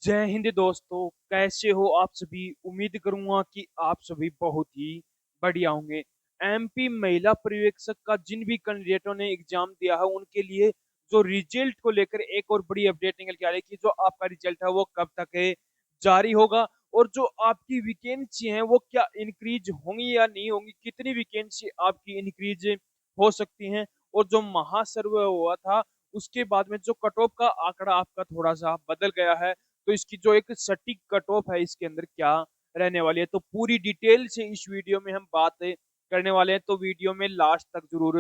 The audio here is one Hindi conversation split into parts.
जय हिंद दोस्तों, कैसे हो आप सभी। उम्मीद करूंगा कि आप सभी बहुत ही बढ़िया होंगे। एमपी महिला पर्यवेक्षक का जिन भी कैंडिडेटों ने एग्जाम दिया है उनके लिए जो रिजल्ट को लेकर एक और बड़ी अपडेट निकल के आ रही है कि जो आपका रिजल्ट है वो कब तक है जारी होगा, और जो आपकी वैकेंसी है वो क्या इंक्रीज होंगी या नहीं होंगी, कितनी वैकेंसी आपकी इंक्रीज हो सकती हैं। और जो महासर्वे हुआ था उसके बाद में जो कट ऑफ का आंकड़ा आपका थोड़ा सा बदल गया है, तो इसकी जो एक सटीक कट ऑफ है इसके अंदर क्या रहने वाली है, तो पूरी डिटेल से इस वीडियो में हम बात करने वाले हैं। तो वीडियो में लास्ट तक जरूर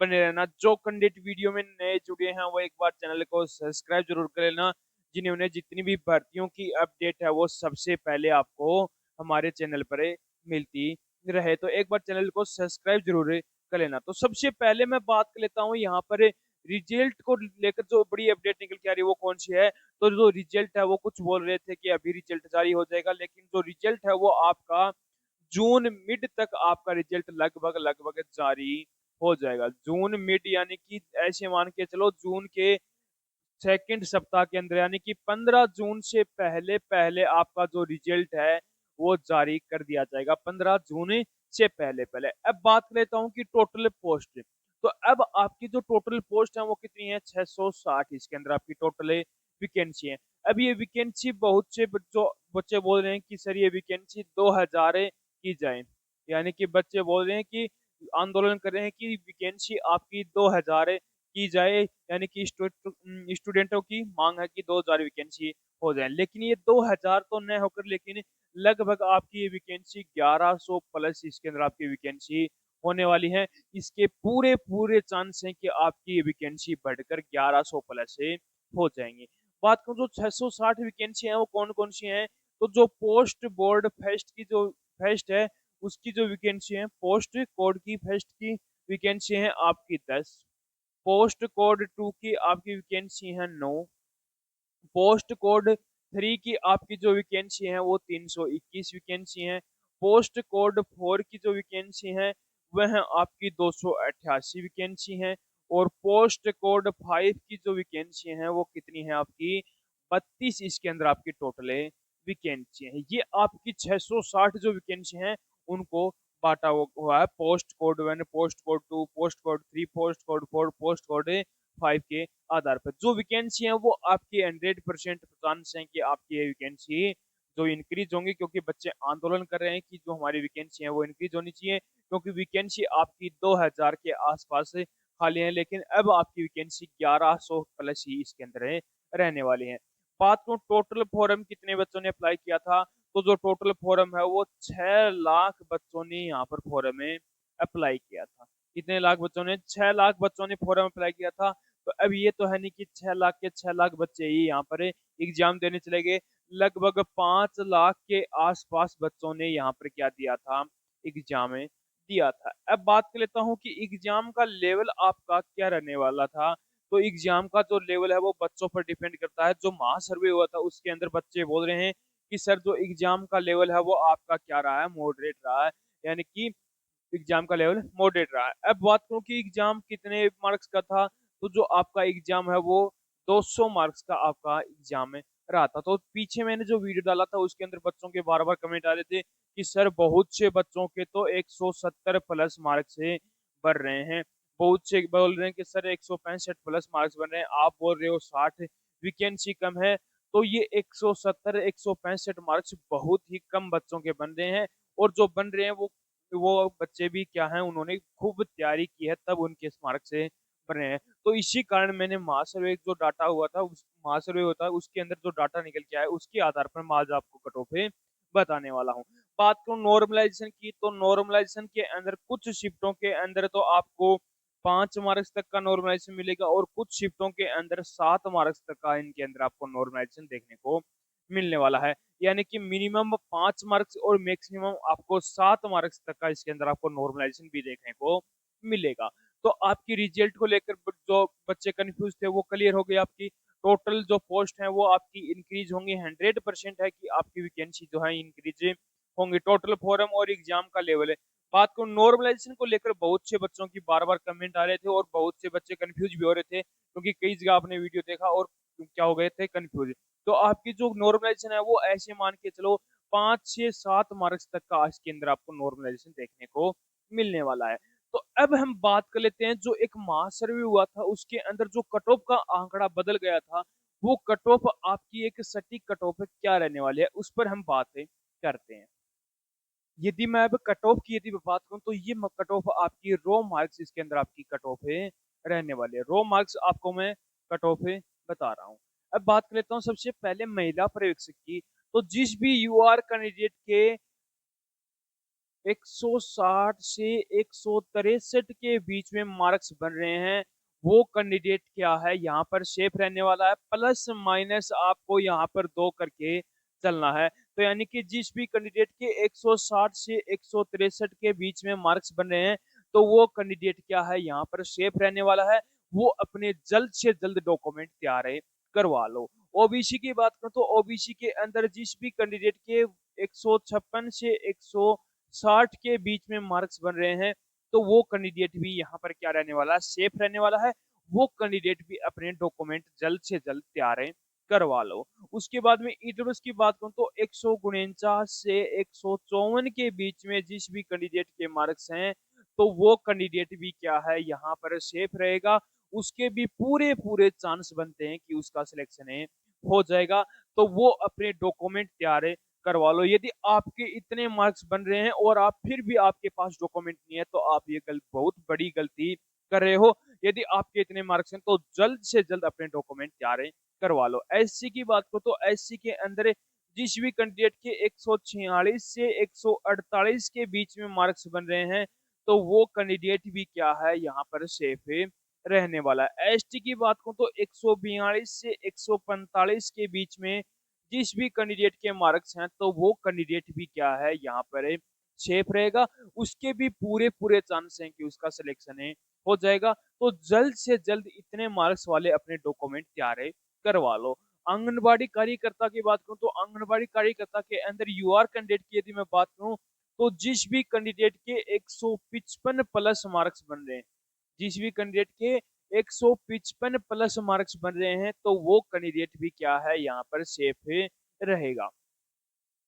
बने रहना। जो कैंडिडेट वीडियो में नए जुड़े हैं वो एक बार चैनल को सब्सक्राइब जरूर कर लेना, जिन्होंने जितनी भी भर्तियों की अपडेट है वो सबसे पहले आपको हमारे चैनल पर मिलती रहे। तो एक बार चैनल को सब्सक्राइब जरूर कर लेना। तो सबसे पहले मैं बात कर लेता हूँ यहाँ पर रिजल्ट को लेकर जो बड़ी अपडेट निकल के आ रही है वो कौन सी है। तो जो रिजल्ट है वो कुछ बोल रहे थे कि अभी रिजल्ट जारी हो जाएगा, लेकिन जो रिजल्ट है वो आपका जून मिड तक आपका रिजल्ट लगभग लगभग जारी हो जाएगा। जून मिड यानी कि ऐसे मान के चलो जून के सेकंड सप्ताह के अंदर, यानी कि 15 जून से पहले पहले आपका जो रिजल्ट है वो जारी कर दिया जाएगा। 15 जून से पहले पहले। अब बात कर लेता हूँ कि टोटल पोस्ट। तो अब आपकी जो टोटल पोस्ट है वो कितनी है, 660। इसके अंदर आपकी टोटल वैकेंसी है। अब ये वैकेंसी बहुत से जो बच्चे बोल रहे हैं कि सर ये वैकेंसी 2000 की जाए, यानी कि बच्चे बोल रहे हैं कि आंदोलन कर रहे हैं कि वैकेंसी आपकी 2000 की जाए, यानी कि स्टूडेंटों की मांग है कि 2000 वैकेंसी हो जाए। लेकिन ये 2000 तो न होकर लेकिन लगभग आपकी ये वैकेंसी 1100 प्लस इसके अंदर आपकी वैकेंसी होने वाली है। इसके पूरे पूरे चांस हैं कि आपकी ये वैकेंसी बढ़कर 1100 प्लस से हो जाएंगी। बात करूं जो 660 वैकेंसी है वो कौन कौन सी हैं, तो जो पोस्ट बोर्ड फेस्ट की जो फेस्ट है उसकी जो वैकेंसी है, पोस्ट कोड की फेस्ट की वैकेंसी है आपकी 10। पोस्ट कोड 2 की आपकी वैकेंसी है 9। पोस्ट कोड 3 की आपकी जो वैकेंसी है वो 321 वैकेंसी है। पोस्ट कोड 4 की जो वैकेंसी है वह आपकी 288 वैकेंसी है। और पोस्ट कोड 5 की जो वैकेंसी है वो कितनी है आपकी 32। इसके अंदर आपकी टोटल वैकेंसी है। ये आपकी 660 जो वैकेंसी है उनको बांटा हुआ है post code 1, post code 2, post code 3, post code 4, post code 5 के आधार पर। जो वैकेंसी है वो आपकी 100% चांस है कि आपकी ये वैकेंसी जो इंक्रीज होंगी, क्योंकि बच्चे आंदोलन कर रहे हैं कि जो हमारी वैकेंसी है वो इंक्रीज होनी चाहिए, क्योंकि वैकेंसी आपकी 2000 के आसपास खाली है, लेकिन अब आपकी वैकेंसी 1100 प्लस ही इसके अंदर रहने वाली है। बात करूं टोटल फॉर्म कितने बच्चों ने अप्लाई किया था, तो जो टोटल फॉर्म है वो 6 लाख बच्चों ने यहाँ पर फॉर्म में अप्लाई किया था। कितने लाख बच्चों ने, 6 लाख बच्चों ने फॉर्म अप्लाई किया था। तो अब ये तो है नहीं कि 6 लाख के 6 लाख बच्चे ही यहाँ पर एग्जाम देने चले गए। लगभग 5 लाख के आसपास बच्चों ने यहाँ पर क्या दिया था, एग्जाम दिया था। अब बात कर लेता हूँ कि एग्जाम का लेवल आपका क्या रहने वाला था। तो एग्जाम का जो लेवल है वो बच्चों पर डिपेंड करता है। जो महासर्वे हुआ था उसके अंदर बच्चे बोल रहे हैं कि सर जो एग्जाम का लेवल है वो आपका क्या रहा है, मॉडरेट रहा है, यानी कि एग्जाम का लेवल मॉडरेट रहा है। अब बात करूं कि एग्जाम कितने मार्क्स का था, तो जो आपका एग्जाम है वो 200 मार्क्स का आपका एग्जाम रहा था। तो पीछे मैंने जो वीडियो डाला था उसके अंदर बच्चों के बार बार कमेंट आ रहे थे कि सर बहुत से बच्चों के तो 170 प्लस मार्क्स से बढ़ रहे हैं, बहुत से बोल रहे हैं कि सर 165 प्लस मार्क्स बन रहे हैं, आप बोल रहे हो 60 वैकेंसी कम है। तो ये 170 165 मार्क्स बहुत ही कम बच्चों के बन रहे हैं। और जो बन रहे हैं वो बच्चे भी क्या है, उन्होंने खूब तैयारी की है तब उनके मार्क्स से बने हैं। तो इसी कारण मैंने महासर्वे जो डाटा हुआ था, उस महासर्वे होता है उसके अंदर जो डाटा निकल के आया उसके आधार पर मैं आज आपको कट ऑफ बताने वाला हूँ। बात करूँ नॉर्मलाइजेशन की, तो नॉर्मलाइजेशन के अंदर कुछ शिफ्टों के अंदर तो आपको 5 मार्क्स तक का नॉर्मलाइजेशन मिलेगा, और कुछ शिफ्टों के अंदर 7 मार्क्स तक का इनके अंदर आपको नॉर्मलाइजेशन देखने को मिलने वाला है। यानी कि मिनिमम 5 मार्क्स और मैक्सिमम आपको 7 मार्क्स तक का इसके अंदर आपको नॉर्मलाइजेशन भी देखने को मिलेगा। तो आपकी रिजल्ट को लेकर जो बच्चे कंफ्यूज थे वो क्लियर हो गए। आपकी टोटल जो पोस्ट है वो आपकी इंक्रीज होंगी, 100% है कि आपकी वैकेंसी जो है इंक्रीज होंगी। टोटल फॉरम और एग्जाम का लेवल है बात को नॉर्मलाइजेशन को लेकर बहुत से बच्चों की बार-बार कमेंट आ रहे थे और बहुत से बच्चे कन्फ्यूज़ भी हो रहे थे, क्योंकि कई जगह आपने वीडियो देखा और क्या हो गए थे कन्फ्यूज़। तो आपकी जो नॉर्मलाइजेशन है वो ऐसे मान के चलो 5, 6, 7 मार्क्स तक का इसके अंदर आपको नॉर्मलाइजेशन देखने को मिलने वाला है। तो अब हम बात कर लेते हैं, जो एक मास सर्वे हुआ था उसके अंदर जो कट ऑफ का आंकड़ा बदल गया था, वो कट ऑफ आपकी एक सटीक कट ऑफ क्या रहने वाली है, उस पर हम बातें करते हैं। यदि मैं अब कट ऑफ की यदि बात करूँ तो ये कट ऑफ आपकी रो मार्क्स इसके अंदर आपकी कट ऑफ है रहने वाले हैं। रो मार्क्स आपको मैं कट ऑफ है बता रहा हूँ। अब बात कर लेता हूँ सबसे पहले महिला पर्यवेक्षक की। तो जिस भी यूआर कैंडिडेट के 160 से 163 के बीच में मार्क्स बन रहे हैं, वो कैंडिडेट क्या है यहाँ पर सेफ रहने वाला है। प्लस माइनस आपको यहाँ पर 2 करके चलना है। तो यानी कि जिस भी कैंडिडेट के 160 से 163 के बीच में मार्क्स बन रहे हैं, तो वो कैंडिडेट क्या है यहाँ पर सेफ रहने वाला है। वो अपने जल्द से जल्द डॉक्यूमेंट तैयार करवा लो। ओबीसी की बात करूँ तो ओबीसी के अंदर जिस भी कैंडिडेट के 156 से 160 के बीच में मार्क्स बन रहे हैं, तो वो कैंडिडेट भी यहाँ पर क्या रहने वाला है, सेफ रहने वाला है। वो कैंडिडेट भी अपने डॉक्यूमेंट जल्द से जल्द तैयार करवा लो। उसके बाद में ईडब्ल्यूएस की बात करूँ तो 149 से 154 के बीच में जिस भी कैंडिडेट के मार्क्स हैं, तो वो कैंडिडेट भी क्या है यहाँ पर सेफ रहेगा। उसके भी पूरे चांस बनते हैं कि उसका सिलेक्शन हो जाएगा। तो वो अपने डॉक्यूमेंट तैयार करवा लो। यदि आपके इतने मार्क्स बन रहे हैं और आप फिर भी आपके पास डॉक्यूमेंट नहीं है, तो आप ये बहुत बड़ी गलती कर रहे हो। यदि आपके इतने मार्क्स हैं तो जल्द से जल्द अपने डॉक्यूमेंट तैयार करवा लो। एससी की बात करो तो एससी के अंदर जिस भी कैंडिडेट के 146 से 148 के बीच में मार्क्स बन रहे हैं, तो वो कैंडिडेट भी क्या है यहाँ पर सेफ रहने वाला है। एसटी की बात करूँ तो 142 से 145 के बीच में जिस भी कैंडिडेट के मार्क्स हैं, तो वो कैंडिडेट भी क्या है यहाँ पर सेफ रहेगा। उसके भी पूरे चांस हैं कि उसका सिलेक्शन हो जाएगा। तो जल्द से जल्द इतने मार्क्स वाले अपने डॉक्यूमेंट तैयार करवा लो। आंगनबाड़ी कार्यकर्ता की बात करूं तो आंगनबाड़ी कार्यकर्ता के अंदर यूआर कैंडिडेट की यदि मैं बात करूं, तो जिस भी कैंडिडेट के 155 प्लस मार्क्स बन रहे हैं, जिस भी कैंडिडेट के 155 प्लस मार्क्स बन रहे हैं, तो वो कैंडिडेट भी क्या है यहाँ पर सेफ रहेगा।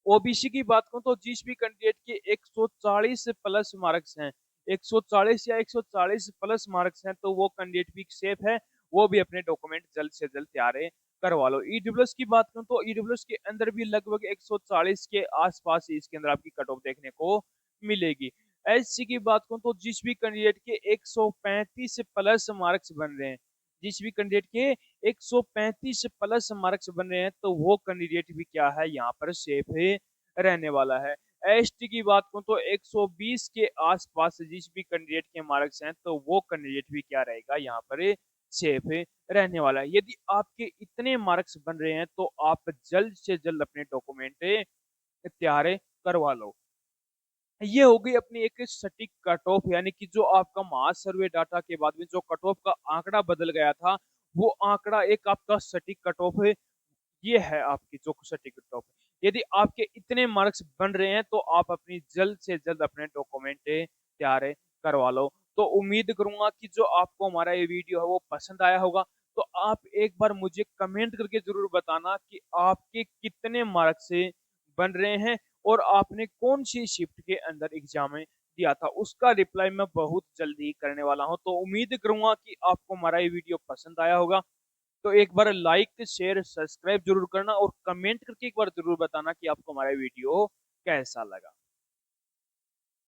ओबीसी की बात करूं तो जिस भी कैंडिडेट के 140 प्लस मार्क्स हैं, 140 या 140 प्लस मार्क्स हैं, तो वो कैंडिडेट भी सेफ है। वो भी अपने डॉक्यूमेंट जल्द से जल्द तैयार करवा लो। ईडब्ल्यूएस की बात करूं तो ईडब्ल्यूएस के अंदर भी लगभग 140 के आसपास ही इसके अंदर आपकी कट ऑफ देखने को मिलेगी। एससी की बात करूं तो जिस भी कैंडिडेट के 135 प्लस मार्क्स बन रहे हैं, जिस भी कैंडिडेट के 135 प्लस मार्क्स बन रहे हैं, तो वो कैंडिडेट भी क्या है यहाँ पर सेफ रहने वाला है। एसटी की बात करूं तो 120 के आसपास जिस भी कैंडिडेट के मार्क्स हैं, तो वो कैंडिडेट भी क्या रहेगा यहाँ पर सेफ रहने वाला है। यदि आपके इतने मार्क्स बन रहे हैं, तो आप जल्द से जल्द अपने डॉक्यूमेंट तैयार करवा लो। ये हो गई अपनी एक सटीक कट ऑफ, यानी कि जो आपका मास सर्वे डाटा के बाद में जो कट ऑफ का आंकड़ा बदल गया था, वो आंकड़ा एक आपका सटीक कट ऑफ है। ये है आपकी जो सटीक कट ऑफ। यदि आपके इतने मार्क्स बन रहे हैं, तो आप अपनी जल्द से जल्द अपने डॉक्यूमेंट तैयार करवा लो। तो उम्मीद करूंगा कि जो आपको हमारा ये वीडियो है वो पसंद आया होगा। तो आप एक बार मुझे कमेंट करके जरूर बताना कि आपके कितने मार्क्स से बन रहे हैं और आपने कौन सी शिफ्ट के अंदर एग्जाम दिया था। उसका रिप्लाई मैं बहुत जल्दी करने वाला हूं। तो उम्मीद करूंगा कि आपको हमारा ये वीडियो पसंद आया होगा। तो एक बार लाइक शेयर सब्सक्राइब जरूर करना और कमेंट करके एक बार जरूर बताना कि आपको हमारा वीडियो कैसा लगा।